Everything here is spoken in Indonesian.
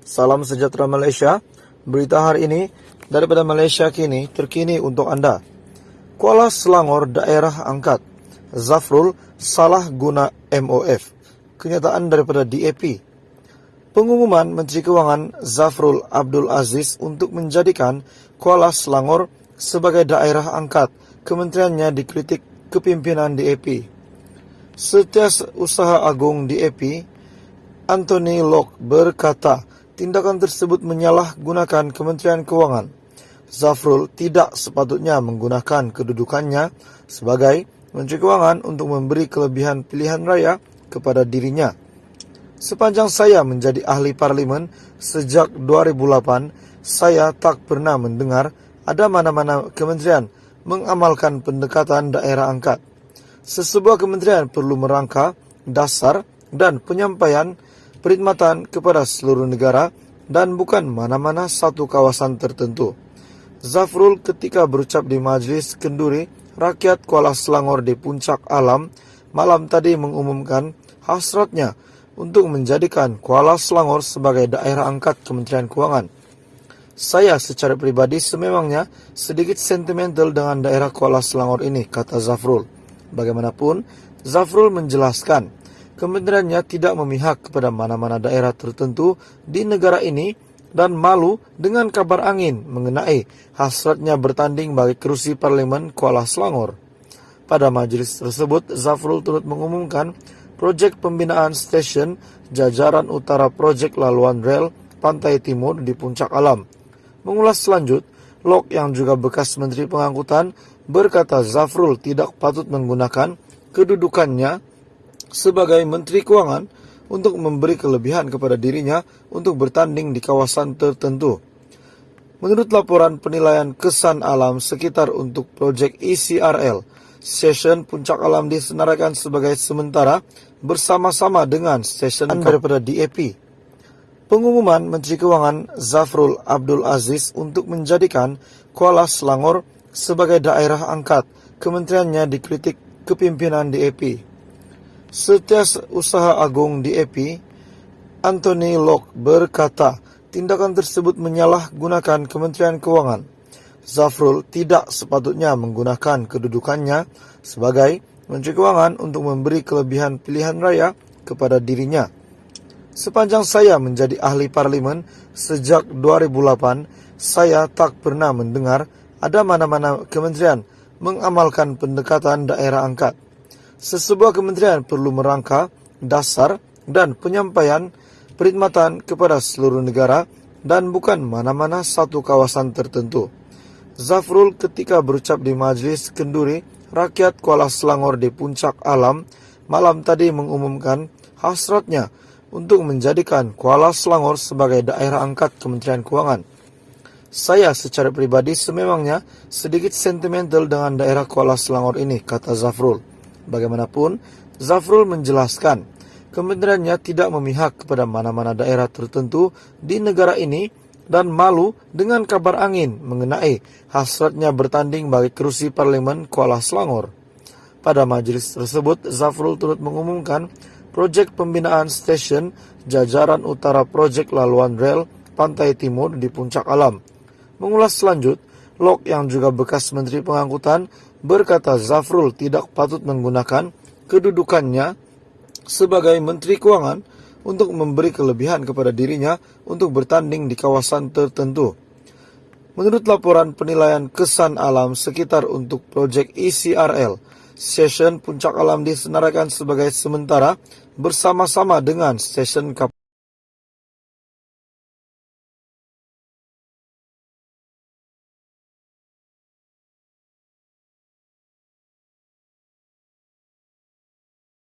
Salam sejahtera Malaysia. Berita hari ini daripada Malaysia Kini terkini untuk anda. Kuala Selangor daerah angkat. Zafrul salah guna MOF. Kenyataan daripada DAP. Pengumuman Menteri Kewangan Zafrul Abdul Aziz untuk menjadikan Kuala Selangor sebagai daerah angkat kementeriannya dikritik kepimpinan DAP. Setiausaha Agung DAP Anthony Locke berkata, tindakan tersebut menyalahgunakan Kementerian Kewangan. Zafrul tidak sepatutnya menggunakan kedudukannya sebagai Menteri Kewangan untuk memberi kelebihan pilihan raya kepada dirinya. Sepanjang saya menjadi ahli parlimen sejak 2008, saya tak pernah mendengar ada mana-mana kementerian mengamalkan pendekatan daerah angkat. Sesebuah kementerian perlu merangka, dasar, dan penyampaian perkhidmatan kepada seluruh negara dan bukan mana-mana satu kawasan tertentu. Zafrul ketika berucap di Majlis Kenduri Rakyat Kuala Selangor di Puncak Alam malam tadi mengumumkan hasratnya untuk menjadikan Kuala Selangor sebagai daerah angkat Kementerian Kewangan. Saya secara pribadi sememangnya sedikit sentimental dengan daerah Kuala Selangor ini, kata Zafrul. Bagaimanapun, Zafrul menjelaskan kementeriannya tidak memihak kepada mana-mana daerah tertentu di negara ini dan malu dengan kabar angin mengenai hasratnya bertanding bagi kerusi parlimen Kuala Selangor. Pada majlis tersebut, Zafrul turut mengumumkan projek pembinaan stesen jajaran utara projek laluan rel Pantai Timur di Puncak Alam. Mengulas selanjut, Locke yang juga bekas Menteri Pengangkutan berkata Zafrul tidak patut menggunakan kedudukannya sebagai Menteri Kewangan untuk memberi kelebihan kepada dirinya untuk bertanding di kawasan tertentu. Menurut laporan penilaian kesan alam sekitar untuk projek ECRL, stesen Puncak Alam disenaraikan sebagai sementara bersama-sama dengan stesen daripada DAP. Pengumuman Menteri Kewangan Zafrul Abdul Aziz untuk menjadikan Kuala Selangor sebagai daerah angkat kementeriannya dikritik kepimpinan DAP. Setiausaha Agung DAP Anthony Locke berkata, tindakan tersebut menyalahgunakan Kementerian Kewangan. Zafrul tidak sepatutnya menggunakan kedudukannya sebagai Menteri Kewangan untuk memberi kelebihan pilihan raya kepada dirinya. Sepanjang saya menjadi ahli parlimen sejak 2008, saya tak pernah mendengar ada mana-mana kementerian mengamalkan pendekatan daerah angkat. Sesebuah kementerian perlu merangka, dasar, dan penyampaian perkhidmatan kepada seluruh negara dan bukan mana-mana satu kawasan tertentu. Zafrul ketika berucap di Majlis Kenduri Rakyat Kuala Selangor di Puncak Alam malam tadi mengumumkan hasratnya untuk menjadikan Kuala Selangor sebagai daerah angkat Kementerian Kewangan. Saya secara pribadi sememangnya sedikit sentimental dengan daerah Kuala Selangor ini, kata Zafrul. Bagaimanapun, Zafrul menjelaskan kementeriannya tidak memihak kepada mana-mana daerah tertentu di negara ini dan malu dengan kabar angin mengenai hasratnya bertanding bagi kerusi parlimen Kuala Selangor. Pada majlis tersebut, Zafrul turut mengumumkan projek pembinaan stesen jajaran utara projek laluan rel Pantai Timur di Puncak Alam. Mengulas selanjut, Locke yang juga bekas Menteri Pengangkutan berkata Zafrul tidak patut menggunakan kedudukannya sebagai Menteri Kewangan untuk memberi kelebihan kepada dirinya untuk bertanding di kawasan tertentu. Menurut laporan penilaian kesan alam sekitar untuk projek ECRL, stesen Puncak Alam disenaraikan sebagai sementara bersama-sama dengan stesen